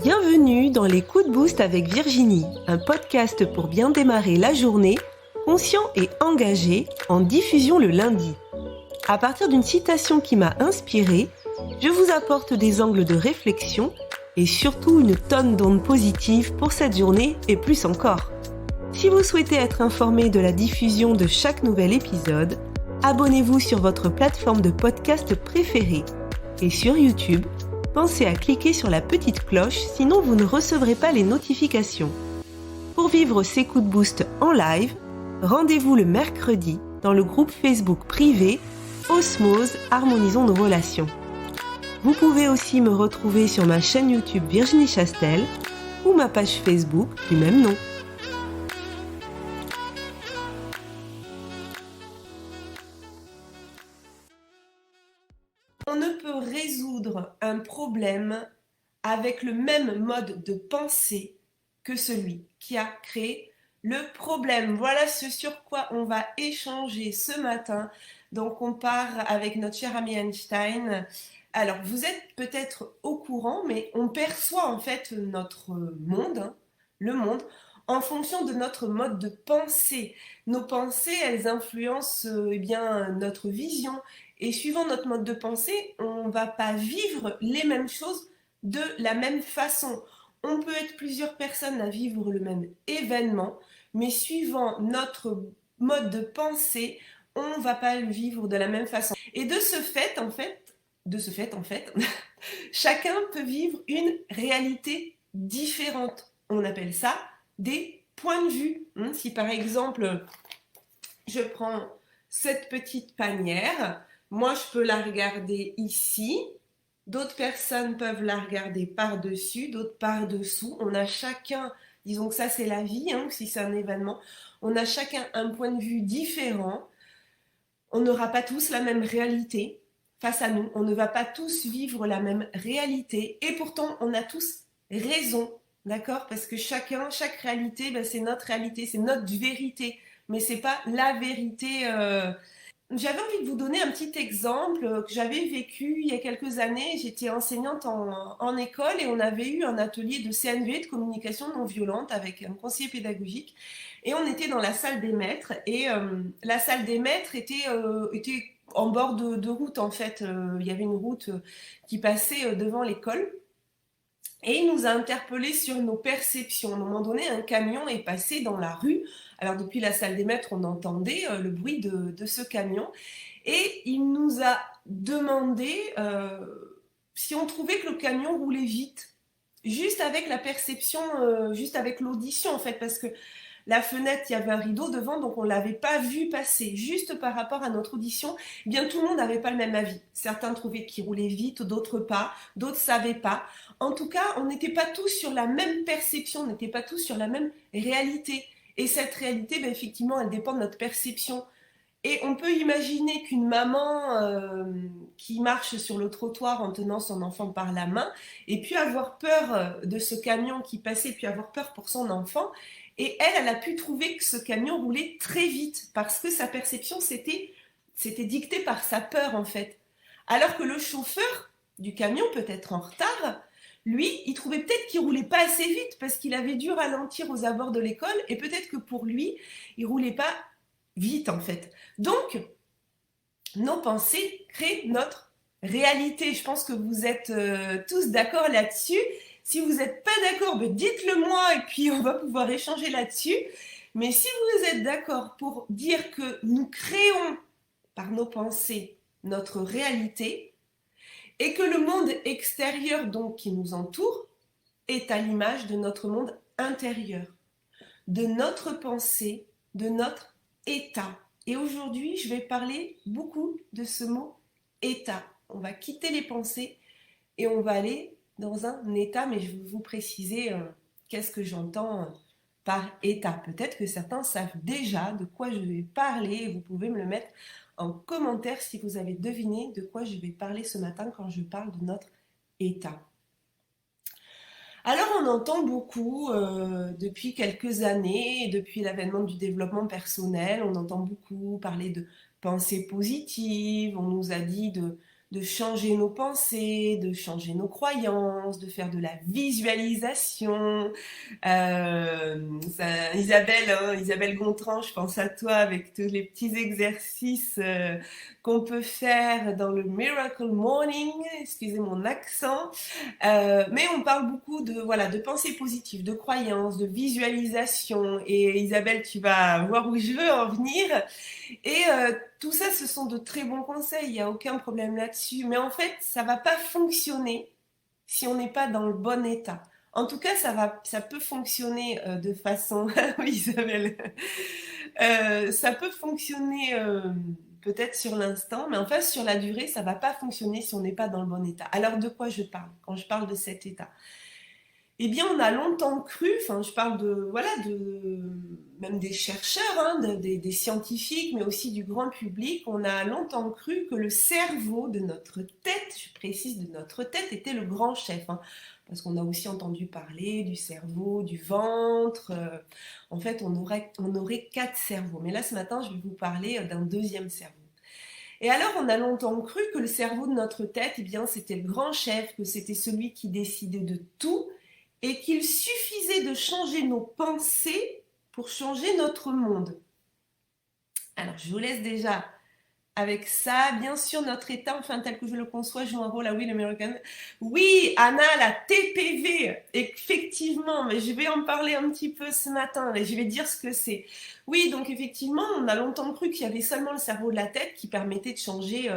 Bienvenue dans les coups de boost avec Virginie, un podcast pour bien démarrer la journée, conscient et engagé, en diffusion le lundi. À partir d'une citation qui m'a inspirée, je vous apporte des angles de réflexion et surtout une tonne d'ondes positives pour cette journée et plus encore. Si vous souhaitez être informé de la diffusion de chaque nouvel épisode, abonnez-vous sur votre plateforme de podcast préférée. Et sur YouTube, pensez à cliquer sur la petite cloche, sinon vous ne recevrez pas les notifications. Pour vivre ces coups de boost en live, rendez-vous le mercredi dans le groupe Facebook privé Osmose Harmonisons nos relations. Vous pouvez aussi me retrouver sur ma chaîne YouTube Virginie Chastel ou ma page Facebook du même nom. On ne peut résoudre un problème avec le même mode de pensée que celui qui a créé le problème. Voilà ce sur quoi on va échanger ce matin. Donc on part avec notre cher ami Einstein. Alors vous êtes peut-être au courant, mais on perçoit en fait notre monde, le monde, en fonction de notre mode de pensée. Nos pensées, elles influencent notre vision. Et suivant notre mode de pensée, on ne va pas vivre les mêmes choses de la même façon. On peut être plusieurs personnes à vivre le même événement, mais suivant notre mode de pensée, on ne va pas le vivre de la même façon. Et de ce fait, en fait, chacun peut vivre une réalité différente. On appelle ça des points de vue. Si par exemple, je prends cette petite panière, moi je peux la regarder ici, d'autres personnes peuvent la regarder par-dessus, d'autres par-dessous. On a chacun, disons que ça c'est la vie, si c'est un événement, on a chacun un point de vue différent. On n'aura pas tous la même réalité face à nous, on ne va pas tous vivre la même réalité et pourtant on a tous raison, d'accord? Parce que chaque réalité, c'est notre réalité, c'est notre vérité, mais c'est pas la vérité. J'avais envie de vous donner un petit exemple que j'avais vécu il y a quelques années. J'étais enseignante en école et on avait eu un atelier de CNV, de communication non violente, avec un conseiller pédagogique. Et on était dans la salle des maîtres. Et la salle des maîtres était en bord de route, en fait. Il y avait une route qui passait devant l'école. Et il nous a interpellés sur nos perceptions. À un moment donné, un camion est passé dans la rue. Alors depuis la salle des maîtres, on entendait le bruit de ce camion. Et il nous a demandé si on trouvait que le camion roulait vite. Juste avec la perception, juste avec l'audition en fait. Parce que la fenêtre, il y avait un rideau devant, donc on ne l'avait pas vu passer. Juste par rapport à notre audition, eh bien tout le monde n'avait pas le même avis. Certains trouvaient qu'il roulait vite, d'autres pas, d'autres ne savaient pas. En tout cas, on n'était pas tous sur la même perception, on n'était pas tous sur la même réalité. Et cette réalité, effectivement, elle dépend de notre perception. Et on peut imaginer qu'une maman qui marche sur le trottoir en tenant son enfant par la main, et puis avoir peur de ce camion qui passait, puis avoir peur pour son enfant, et elle a pu trouver que ce camion roulait très vite, parce que sa perception, c'était dicté par sa peur, en fait. Alors que le chauffeur du camion, peut-être en retard, lui, il trouvait peut-être qu'il roulait pas assez vite, parce qu'il avait dû ralentir aux abords de l'école, et peut-être que pour lui, il roulait pas vite, en fait. Donc, nos pensées créent notre réalité. Je pense que vous êtes tous d'accord là-dessus. Si vous n'êtes pas d'accord, dites-le moi et puis on va pouvoir échanger là-dessus. Mais si vous êtes d'accord pour dire que nous créons par nos pensées notre réalité et que le monde extérieur donc qui nous entoure est à l'image de notre monde intérieur, de notre pensée, de notre état. Et aujourd'hui, je vais parler beaucoup de ce mot état. On va quitter les pensées et on va aller dans un état, mais je vais vous préciser qu'est-ce que j'entends par état. Peut-être que certains savent déjà de quoi je vais parler. Vous pouvez me le mettre en commentaire si vous avez deviné de quoi je vais parler ce matin quand je parle de notre état. Alors on entend beaucoup depuis quelques années, depuis l'avènement du développement personnel, on entend beaucoup parler de pensée positive, on nous a dit de de changer nos pensées, de changer nos croyances, de faire de la visualisation. Isabelle, hein, Isabelle Gontran, je pense à toi avec tous les petits exercices qu'on peut faire dans le Miracle Morning, excusez mon accent. Mais on parle beaucoup de, voilà, de pensée positive, de croyances, de visualisation. Et Isabelle, tu vas voir où je veux en venir. Et tout ça, ce sont de très bons conseils, il n'y a aucun problème là-dessus. Mais en fait, ça ne va pas fonctionner si on n'est pas dans le bon état. En tout cas, ça peut fonctionner de façon... oui, Isabelle. Ça peut fonctionner peut-être sur l'instant, mais en fait, sur la durée, ça ne va pas fonctionner si on n'est pas dans le bon état. Alors, de quoi je parle quand je parle de cet état? Eh bien, on a longtemps cru, enfin, je parle de, voilà, même des chercheurs, hein, des scientifiques, mais aussi du grand public, on a longtemps cru que le cerveau de notre tête, je précise de notre tête, était le grand chef, hein, parce qu'on a aussi entendu parler du cerveau, du ventre. En fait, on aurait 4 cerveaux. Mais là, ce matin, je vais vous parler d'un deuxième cerveau. Et alors, on a longtemps cru que le cerveau de notre tête, eh bien, c'était le grand chef, que c'était celui qui décidait de tout, et qu'il suffisait de changer nos pensées pour changer notre monde. Alors, je vous laisse déjà avec ça. Bien sûr, notre état, enfin tel que je le conçois, joue un rôle à Will American. Oui, Anna, la TPV, effectivement, mais je vais en parler un petit peu ce matin, et je vais dire ce que c'est. Oui, donc effectivement, on a longtemps cru qu'il y avait seulement le cerveau de la tête qui permettait de changer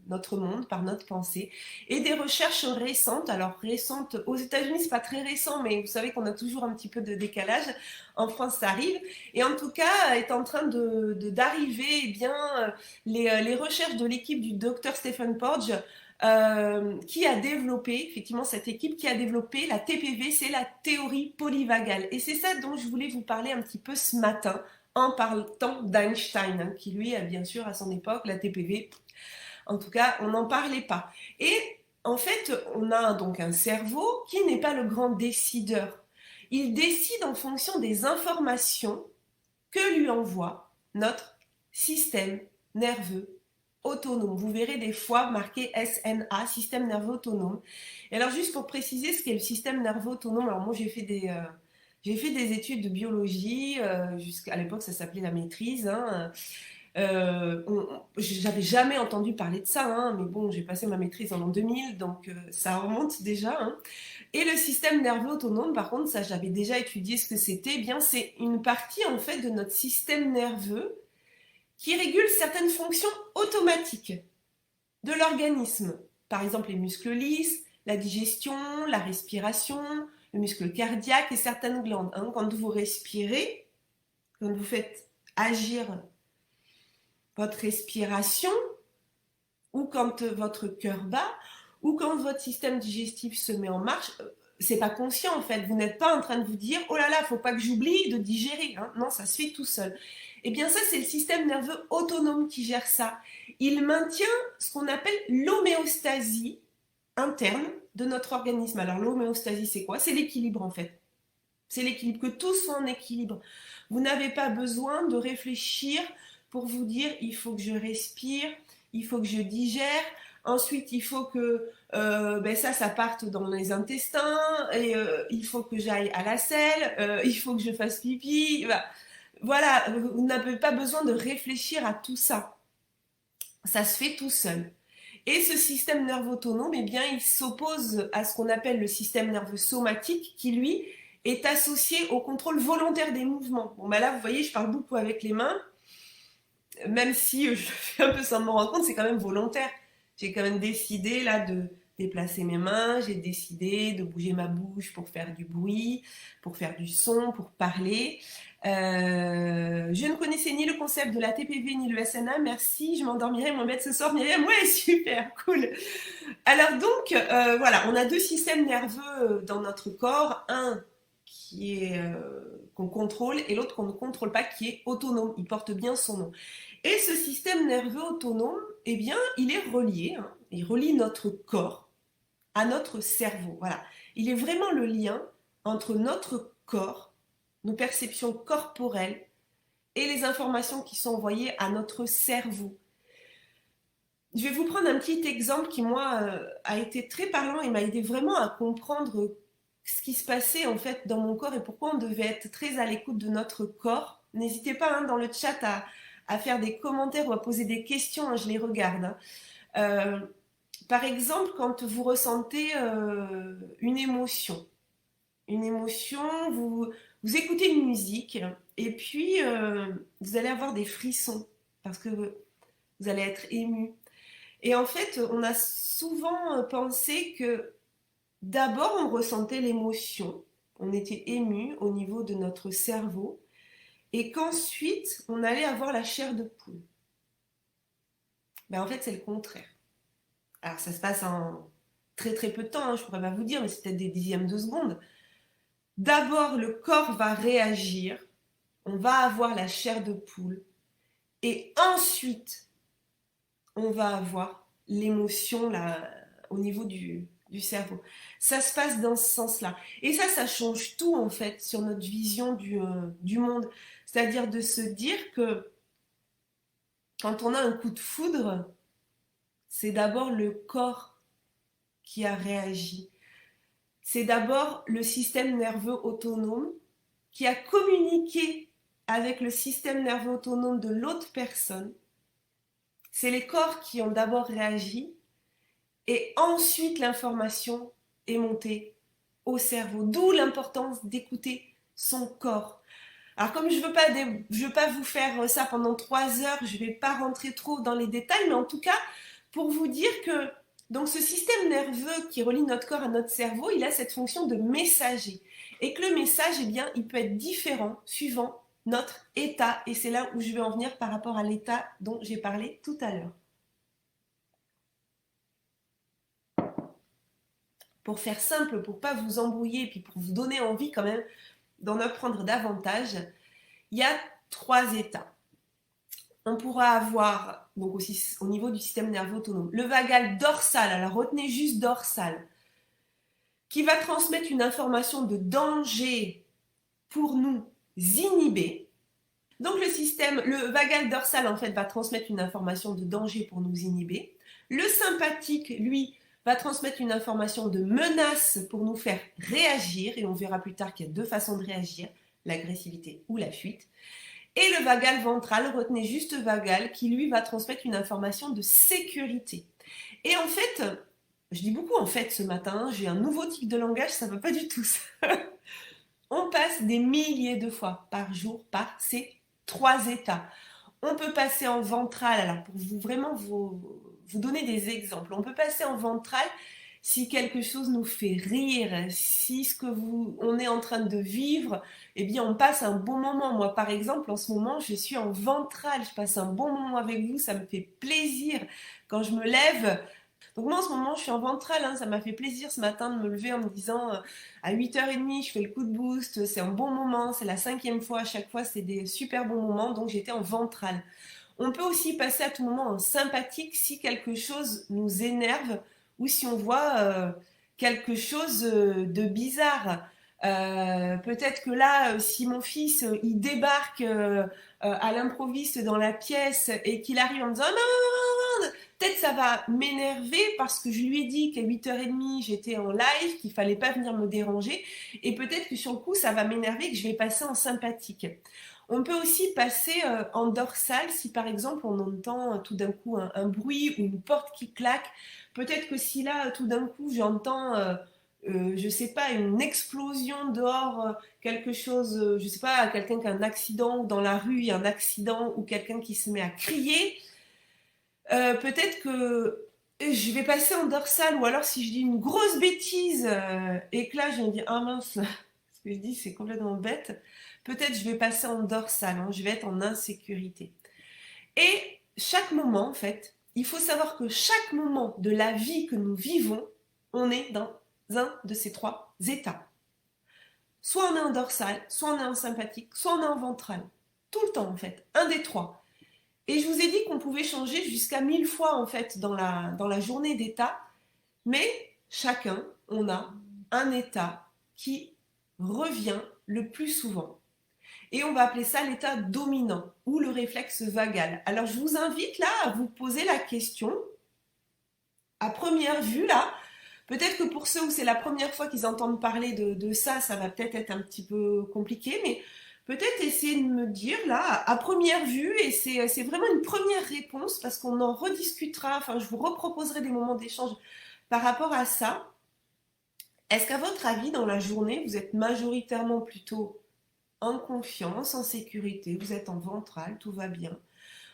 notre monde par notre pensée. Et des recherches récentes, alors récentes aux États-Unis, c'est pas très récent, mais vous savez qu'on a toujours un petit peu de décalage. En France, ça arrive. Et en tout cas, est en train d'arriver, eh bien, les recherches de l'équipe du docteur Stephen Porges, qui a développé, effectivement, cette équipe qui a développé la TPV, c'est la théorie polyvagale. Et c'est ça dont je voulais vous parler un petit peu ce matin, en parlant d'Einstein, hein, qui lui, a bien sûr, à son époque, la TPV, en tout cas, on n'en parlait pas. Et en fait, on a donc un cerveau qui n'est pas le grand décideur. Il décide en fonction des informations que lui envoie notre système nerveux autonome. Vous verrez des fois marqué SNA, système nerveux autonome. Et alors juste pour préciser ce qu'est le système nerveux autonome, alors moi j'ai fait des études de biologie, jusqu'à l'époque ça s'appelait la maîtrise, hein. J'avais jamais entendu parler de ça, hein, mais bon, j'ai passé ma maîtrise en l'an 2000, donc ça remonte déjà, hein. Et le système nerveux autonome, par contre, ça j'avais déjà étudié ce que c'était. Eh bien, c'est une partie en fait de notre système nerveux qui régule certaines fonctions automatiques de l'organisme. Par exemple, les muscles lisses, la digestion, la respiration, le muscle cardiaque et certaines glandes, hein. Quand vous respirez, quand vous faites agir votre respiration, ou quand votre cœur bat, ou quand votre système digestif se met en marche, c'est pas conscient en fait. Vous n'êtes pas en train de vous dire oh là là, faut pas que j'oublie de digérer, hein. Non, ça se fait tout seul. Eh bien ça, c'est le système nerveux autonome qui gère ça. Il maintient ce qu'on appelle l'homéostasie interne de notre organisme. Alors l'homéostasie, c'est quoi? C'est l'équilibre en fait. C'est l'équilibre, que tout soit en équilibre. Vous n'avez pas besoin de réfléchir pour vous dire il faut que je respire, il faut que je digère, ensuite il faut que ça parte dans les intestins, et il faut que j'aille à la selle, il faut que je fasse pipi. Voilà, vous n'avez pas besoin de réfléchir à tout ça. Ça se fait tout seul. Et ce système nerveux autonome, eh bien, il s'oppose à ce qu'on appelle le système nerveux somatique, qui lui est associé au contrôle volontaire des mouvements. Bon, ben là, vous voyez, je parle beaucoup avec les mains, même si je le fais un peu sans me rendre compte, c'est quand même volontaire. J'ai quand même décidé là de déplacer mes mains, j'ai décidé de bouger ma bouche pour faire du bruit, pour faire du son, pour parler. Je ne connaissais ni le concept de la TPV ni le SNA. Merci, je m'endormirai moins bête ce soir. Myriam, ouais, super, cool. Alors donc, voilà, on a deux systèmes nerveux dans notre corps. Un qui est qu'on contrôle et l'autre qu'on ne contrôle pas, qui est autonome. Il porte bien son nom. Et ce système nerveux autonome, eh bien, il est relié, hein, il relie notre corps à notre cerveau. Voilà. Il est vraiment le lien entre notre corps, nos perceptions corporelles et les informations qui sont envoyées à notre cerveau. Je vais vous prendre un petit exemple qui, moi, a été très parlant et m'a aidé vraiment à comprendre ce qui se passait en fait dans mon corps et pourquoi on devait être très à l'écoute de notre corps. N'hésitez pas hein, dans le chat à faire des commentaires ou à poser des questions, hein, je les regarde. Hein. Euh, Par exemple, quand vous ressentez une émotion, vous écoutez une musique et puis vous allez avoir des frissons parce que vous allez être ému. Et en fait, on a souvent pensé que d'abord on ressentait l'émotion, on était ému au niveau de notre cerveau et qu'ensuite on allait avoir la chair de poule. Ben, en fait, c'est le contraire. Alors ça se passe en très très peu de temps, hein, je pourrais pas vous dire, mais c'est peut-être des dixièmes de seconde. D'abord, le corps va réagir, on va avoir la chair de poule, et ensuite, on va avoir l'émotion là, au niveau du cerveau. Ça se passe dans ce sens-là. Et ça change tout en fait sur notre vision du monde. C'est-à-dire de se dire que quand on a un coup de foudre, c'est d'abord le corps qui a réagi. C'est d'abord le système nerveux autonome qui a communiqué avec le système nerveux autonome de l'autre personne. C'est les corps qui ont d'abord réagi et ensuite l'information est montée au cerveau. D'où l'importance d'écouter son corps. Alors comme je veux pas vous faire ça pendant 3 heures, je ne vais pas rentrer trop dans les détails, mais en tout cas pour vous dire que donc ce système nerveux qui relie notre corps à notre cerveau, il a cette fonction de messager. Et que le message, eh bien, il peut être différent suivant notre état. Et c'est là où je vais en venir par rapport à l'état dont j'ai parlé tout à l'heure. Pour faire simple, pour ne pas vous embrouiller, et puis pour vous donner envie quand même d'en apprendre davantage, il y a 3 états. On pourra avoir, donc aussi au niveau du système nerveux autonome, le vagal dorsal, alors retenez juste dorsal, qui va transmettre une information de danger pour nous inhiber. Donc le vagal dorsal en fait va transmettre une information de danger pour nous inhiber. Le sympathique, lui, va transmettre une information de menace pour nous faire réagir, et on verra plus tard qu'il y a 2 façons de réagir, l'agressivité ou la fuite. Et le vagal ventral, retenez juste vagal, qui lui va transmettre une information de sécurité. Et en fait, je dis beaucoup en fait ce matin, j'ai un nouveau type de langage, ça ne va pas du tout ça. On passe des milliers de fois par jour par ces 3 états. On peut passer en ventral, alors pour vous vraiment vous donner des exemples, on peut passer en ventral si quelque chose nous fait rire, si on est en train de vivre, eh bien on passe un bon moment. Moi par exemple en ce moment je suis en ventral, je passe un bon moment avec vous, ça me fait plaisir quand je me lève. Donc moi en ce moment je suis en ventral, hein, ça m'a fait plaisir ce matin de me lever en me disant à 8h30 je fais le coup de boost, c'est un bon moment, c'est la 5e fois, à chaque fois c'est des super bons moments, donc j'étais en ventral. On peut aussi passer à tout moment en sympathique si quelque chose nous énerve ou si on voit quelque chose de bizarre. Peut-être que là, si mon fils il débarque à l'improviste dans la pièce et qu'il arrive en me disant non, non, non, non, peut-être ça va m'énerver parce que je lui ai dit qu'à 8h30 j'étais en live, qu'il fallait pas venir me déranger, et peut-être que sur le coup ça va m'énerver, que je vais passer en sympathique. On peut aussi passer en dorsal si par exemple on entend tout d'un coup un bruit ou une porte qui claque. Peut-être que si là tout d'un coup j'entends, je sais pas, une explosion dehors, quelque chose, je sais pas, quelqu'un qui a un accident ou dans la rue il y a un accident ou quelqu'un qui se met à crier, peut-être que je vais passer en dorsal, ou alors si je dis une grosse bêtise et que là je vais me dire ah mince, ce que je dis c'est complètement bête, peut-être je vais passer en dorsal, hein, je vais être en insécurité. Et chaque moment en fait, il faut savoir que chaque moment de la vie que nous vivons, on est dans un de ces 3 états. Soit on est en dorsal, soit on est en sympathique, soit on est en ventral. Tout le temps en fait, un des 3. Et je vous ai dit qu'on pouvait changer jusqu'à 1000 fois en fait dans la journée d'état, mais chacun, on a un état qui revient le plus souvent. Et on va appeler ça l'état dominant ou le réflexe vagal. Alors je vous invite là à vous poser la question, à première vue, là, peut-être que pour ceux où c'est la première fois qu'ils entendent parler de ça, ça va peut-être être un petit peu compliqué, mais peut-être essayer de me dire, là, à première vue, et c'est vraiment une première réponse, parce qu'on en rediscutera, enfin, je vous reproposerai des moments d'échange par rapport à ça. Est-ce qu'à votre avis, dans la journée, vous êtes majoritairement plutôt en confiance, en sécurité, vous êtes en ventral, tout va bien?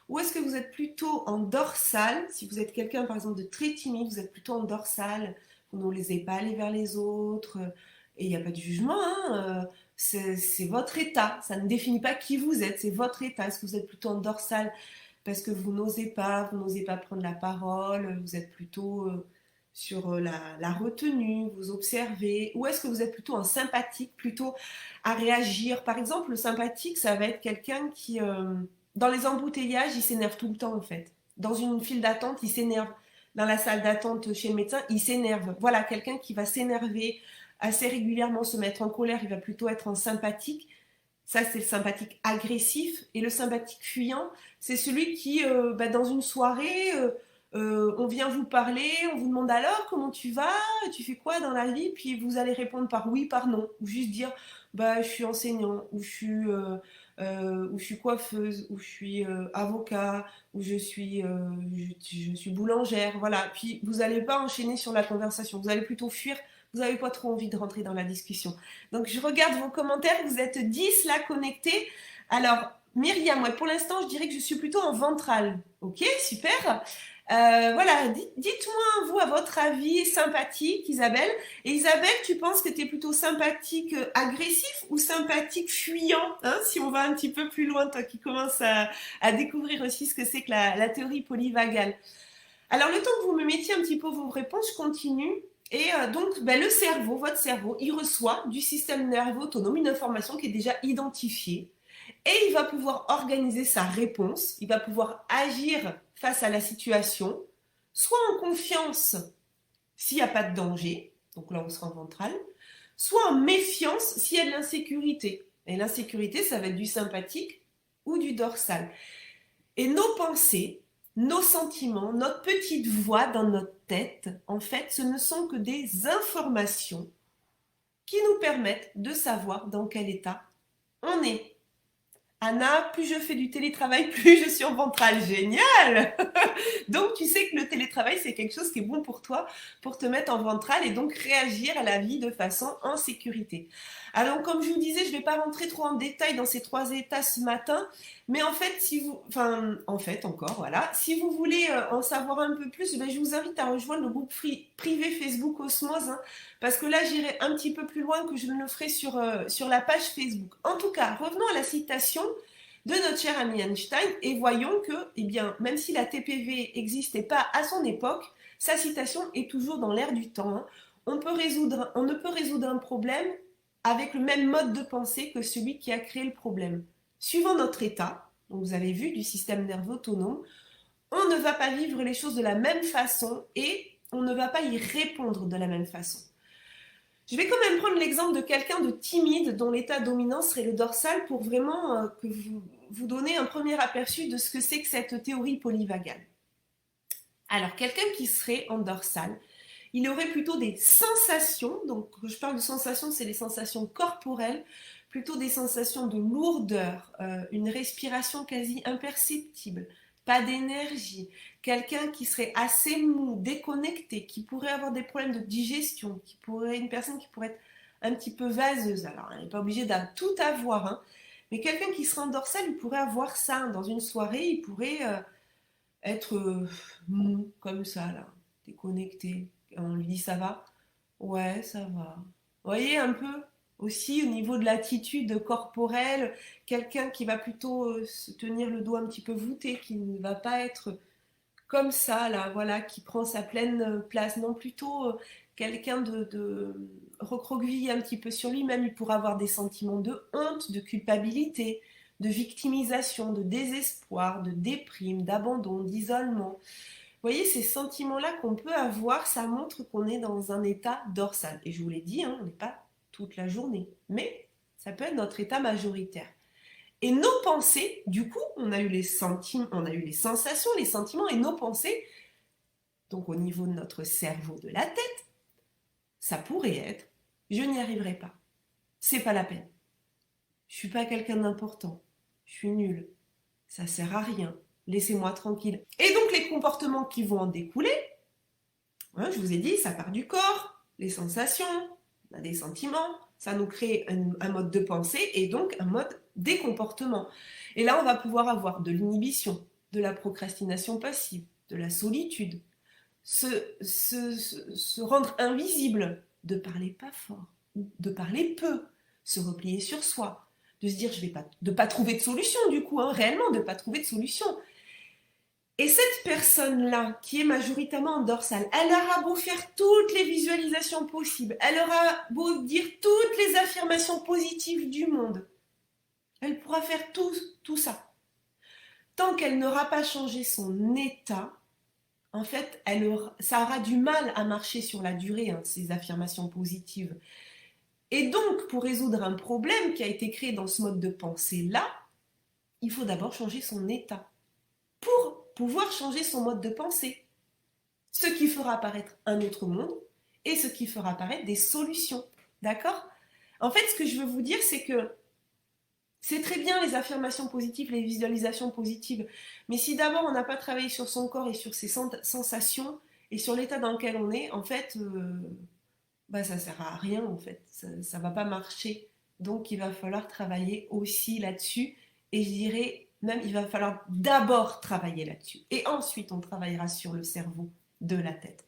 Ou est-ce que vous êtes plutôt en dorsale? Si vous êtes quelqu'un, par exemple, de très timide, vous êtes plutôt en dorsale, vous n'osez pas aller vers les autres, et il n'y a pas de jugement, hein, c'est votre état, ça ne définit pas qui vous êtes, c'est votre état. Est-ce que vous êtes plutôt en dorsale parce que vous n'osez pas prendre la parole, vous êtes plutôt sur la retenue, vous observez, ou est-ce que vous êtes plutôt en sympathique, plutôt à réagir? Par exemple, le sympathique, ça va être quelqu'un qui, dans les embouteillages, il s'énerve tout le temps en fait. Dans une file d'attente, il s'énerve. Dans la salle d'attente chez le médecin, il s'énerve. Voilà, quelqu'un qui va s'énerver assez régulièrement, se mettre en colère, il va plutôt être en sympathique. Ça, c'est le sympathique agressif. Et le sympathique fuyant, c'est celui qui, dans une soirée, on vient vous parler, on vous demande alors comment tu vas, tu fais quoi dans la vie, puis vous allez répondre par oui, par non, ou juste dire bah je suis enseignant, ou je suis coiffeuse, ou je suis avocat, ou je suis boulangère, voilà. Puis vous n'allez pas enchaîner sur la conversation, vous allez plutôt fuir, vous n'avez pas trop envie de rentrer dans la discussion. Donc je regarde vos commentaires, vous êtes 10 là connectés. Alors Myriam, ouais, pour l'instant je dirais que je suis plutôt en ventral. Ok, super. Voilà, dites-moi, vous, à votre avis, sympathique, Isabelle. Et Isabelle, tu penses que tu es plutôt sympathique agressif ou sympathique fuyant, hein, si on va un petit peu plus loin, toi qui commences à découvrir aussi ce que c'est que la théorie polyvagale. Alors, le temps que vous me mettiez un petit peu vos réponses, je continue. Et donc, le cerveau, votre cerveau, il reçoit du système nerveux autonome une information qui est déjà identifiée. Et il va pouvoir organiser sa réponse, il va pouvoir agir face à la situation, soit en confiance s'il n'y a pas de danger, donc là on sera en ventral, soit en méfiance s'il y a de l'insécurité. Et l'insécurité, ça va être du sympathique ou du dorsal. Et nos pensées, nos sentiments, notre petite voix dans notre tête, en fait, ce ne sont que des informations qui nous permettent de savoir dans quel état on est. Anna, plus je fais du télétravail, plus je suis en ventral. Génial. Donc, tu sais que le télétravail, c'est quelque chose qui est bon pour toi, pour te mettre en ventral et donc réagir à la vie de façon en sécurité. Alors, comme je vous disais, je ne vais pas rentrer trop en détail dans ces 3 états ce matin, mais en fait, encore, voilà. Si vous voulez en savoir un peu plus, je vous invite à rejoindre le groupe privé Facebook Osmose, hein, parce que là, j'irai un petit peu plus loin que je ne le ferai sur la page Facebook. En tout cas, revenons à la citation de notre cher ami Einstein et voyons que, eh bien, même si la TPV n'existait pas à son époque, sa citation est toujours dans l'air du temps, hein. On ne peut résoudre un problème avec le même mode de pensée que celui qui a créé le problème. Suivant notre état, donc vous avez vu, du système nerveux autonome, on ne va pas vivre les choses de la même façon et on ne va pas y répondre de la même façon. Je vais quand même prendre l'exemple de quelqu'un de timide dont l'état dominant serait le dorsal pour vraiment que vous donner un premier aperçu de ce que c'est que cette théorie polyvagale. Alors, quelqu'un qui serait en dorsal, il aurait plutôt des sensations, donc quand je parle de sensations, c'est les sensations corporelles, plutôt des sensations de lourdeur, une respiration quasi imperceptible, pas d'énergie, quelqu'un qui serait assez mou, déconnecté, qui pourrait avoir des problèmes de digestion, une personne qui pourrait être un petit peu vaseuse. Alors, elle n'est pas obligée de tout avoir, hein, mais quelqu'un qui serait en dorsal, il pourrait avoir ça dans une soirée, il pourrait être mou, comme ça, là, déconnecté. On lui dit ça va? Ouais, ça va. Vous voyez un peu aussi au niveau de l'attitude corporelle, quelqu'un qui va plutôt se tenir le dos un petit peu voûté, qui ne va pas être comme ça, là, voilà, qui prend sa pleine place. Non, plutôt quelqu'un de recroquevillé un petit peu sur lui-même. Il pourra avoir des sentiments de honte, de culpabilité, de victimisation, de désespoir, de déprime, d'abandon, d'isolement. Vous voyez, ces sentiments-là qu'on peut avoir, ça montre qu'on est dans un état dorsal. Et je vous l'ai dit, hein, on n'est pas toute la journée, mais ça peut être notre état majoritaire. Et nos pensées, du coup, on a eu les sensations, les sentiments et nos pensées. donc au niveau de notre cerveau, de la tête, ça pourrait être « je n'y arriverai pas, c'est pas la peine, je suis pas quelqu'un d'important, je suis nul, ça sert à rien, laissez-moi tranquille ». Et donc les comportements qui vont en découler, hein, je vous ai dit, ça part du corps, les sensations, on a des sentiments, ça nous crée un mode de pensée et donc un mode des comportements. Et là, on va pouvoir avoir de l'inhibition, de la procrastination passive, de la solitude, se rendre invisible, de parler pas fort, de parler peu, se replier sur soi, de se dire de pas trouver de solution du coup, hein, réellement de pas trouver de solution. Et cette personne-là, qui est majoritairement en dorsale, elle aura beau faire toutes les visualisations possibles, elle aura beau dire toutes les affirmations positives du monde, elle pourra faire tout ça. Tant qu'elle n'aura pas changé son état, en fait, ça aura du mal à marcher sur la durée, hein, ces affirmations positives. Et donc, pour résoudre un problème qui a été créé dans ce mode de pensée-là, il faut d'abord changer son état pour pouvoir changer son mode de pensée. Ce qui fera apparaître un autre monde et ce qui fera apparaître des solutions. D'accord ? En fait, ce que je veux vous dire, c'est que c'est très bien les affirmations positives, les visualisations positives, mais si d'abord on n'a pas travaillé sur son corps et sur ses sensations et sur l'état dans lequel on est, en fait, ça ne sert à rien, en fait. Ça ne va pas marcher. Donc, il va falloir travailler aussi là-dessus. Et je dirais même, il va falloir d'abord travailler là-dessus. Et ensuite, on travaillera sur le cerveau de la tête.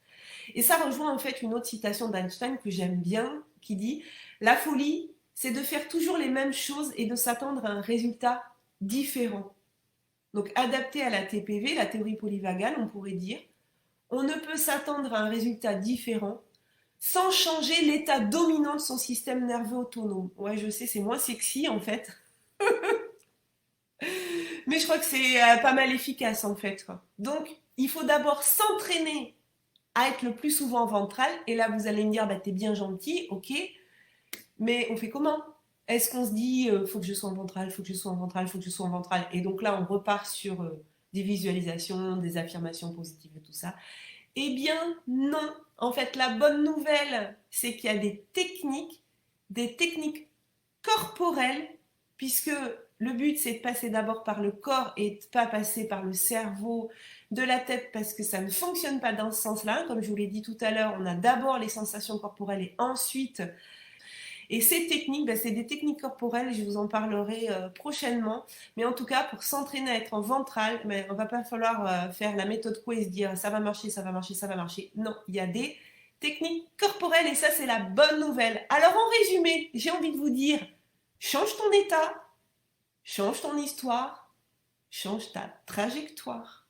Et ça rejoint en fait une autre citation d'Einstein que j'aime bien, qui dit « La folie, c'est de faire toujours les mêmes choses et de s'attendre à un résultat différent. » Donc, adapté à la TPV, la théorie polyvagale, on pourrait dire « On ne peut s'attendre à un résultat différent sans changer l'état dominant de son système nerveux autonome. » Ouais, je sais, c'est moins sexy en fait. Mais je crois que c'est pas mal efficace en fait, quoi. Donc, il faut d'abord s'entraîner à être le plus souvent ventral. Et là, vous allez me dire, t'es bien gentil, ok. Mais on fait comment? Est-ce qu'on se dit, faut que je sois en ventral, faut que je sois en ventral, faut que je sois en ventral? Et donc là, on repart sur des visualisations, des affirmations positives et tout ça. Eh bien, non. En fait, la bonne nouvelle, c'est qu'il y a des techniques corporelles, puisque le but, c'est de passer d'abord par le corps et de pas passer par le cerveau de la tête, parce que ça ne fonctionne pas dans ce sens-là. Comme je vous l'ai dit tout à l'heure, on a d'abord les sensations corporelles et ensuite... Et ces techniques, c'est des techniques corporelles, je vous en parlerai prochainement. Mais en tout cas, pour s'entraîner à être en ventral, on ne va pas falloir faire la méthode quoi et se dire ça va marcher, ça va marcher, ça va marcher. Non, il y a des techniques corporelles et ça, c'est la bonne nouvelle. Alors en résumé, j'ai envie de vous dire, change ton état, change ton histoire, change ta trajectoire.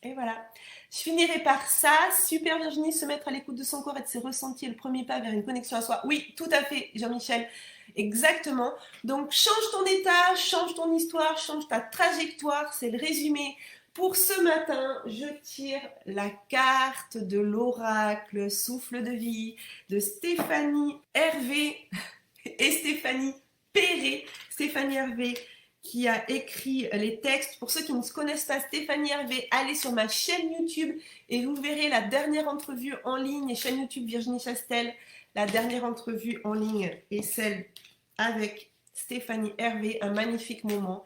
Et voilà. Je finirai par ça. Super Virginie, se mettre à l'écoute de son corps et de ses ressentis est le premier pas vers une connexion à soi. Oui, tout à fait, Jean-Michel. Exactement. Donc, change ton état, change ton histoire, change ta trajectoire. C'est le résumé. Pour ce matin, je tire la carte de l'oracle Souffle de vie de Stéphanie Hervé et Stéphanie Perret. Stéphanie Hervé qui a écrit les textes. Pour ceux qui ne se connaissent pas Stéphanie Hervé, allez sur ma chaîne YouTube et vous verrez la dernière entrevue en ligne, chaîne YouTube Virginie Chastel. La dernière entrevue en ligne est celle avec Stéphanie Hervé, un magnifique moment.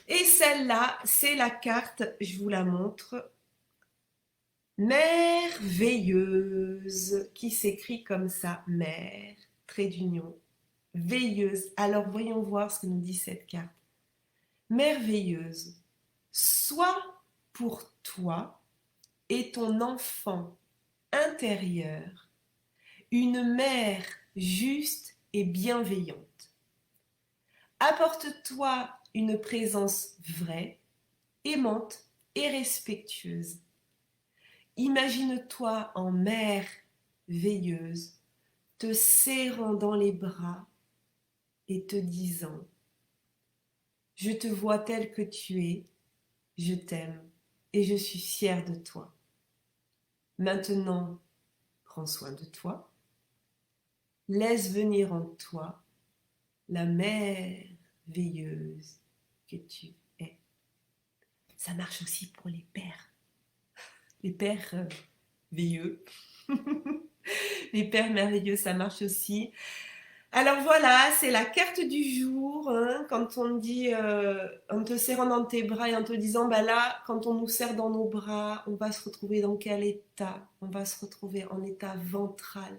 Et celle-là, c'est la carte, je vous la montre, merveilleuse, qui s'écrit comme ça, mère, trait d'union, veilleuse. Alors voyons voir ce que nous dit cette carte. Merveilleuse, sois pour toi et ton enfant intérieur une mère juste et bienveillante. Apporte-toi une présence vraie, aimante et respectueuse. Imagine-toi en mère veilleuse, te serrant dans les bras et te disant « Je te vois tel que tu es, je t'aime et je suis fière de toi. Maintenant, prends soin de toi. Laisse venir en toi la mère veilleuse que tu es. » Ça marche aussi pour les pères. Les pères Les pères merveilleux, ça marche aussi. Alors voilà, c'est la carte du jour. Hein, quand on dit, en te serrant dans tes bras et en te disant, bah là, quand on nous serre dans nos bras, on va se retrouver dans quel état? On va se retrouver en état ventral,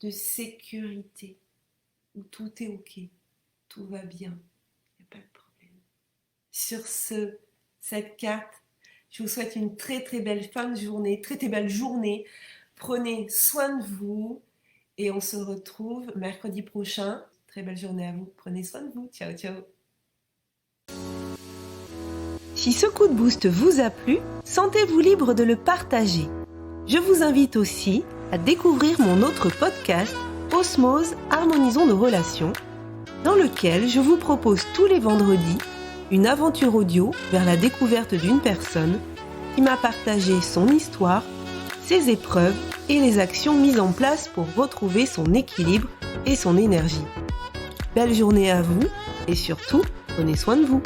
de sécurité, où tout est ok, tout va bien, il n'y a pas de problème. Sur cette carte, je vous souhaite une très très belle fin de journée, très très belle journée. Prenez soin de vous. Et on se retrouve mercredi prochain. Très belle journée à vous. Prenez soin de vous. Ciao, ciao. Si ce coup de boost vous a plu, sentez-vous libre de le partager. Je vous invite aussi à découvrir mon autre podcast, Osmose, harmonisons nos relations, dans lequel je vous propose tous les vendredis une aventure audio vers la découverte d'une personne qui m'a partagé son histoire, ses épreuves et les actions mises en place pour retrouver son équilibre et son énergie. Belle journée à vous et surtout, prenez soin de vous.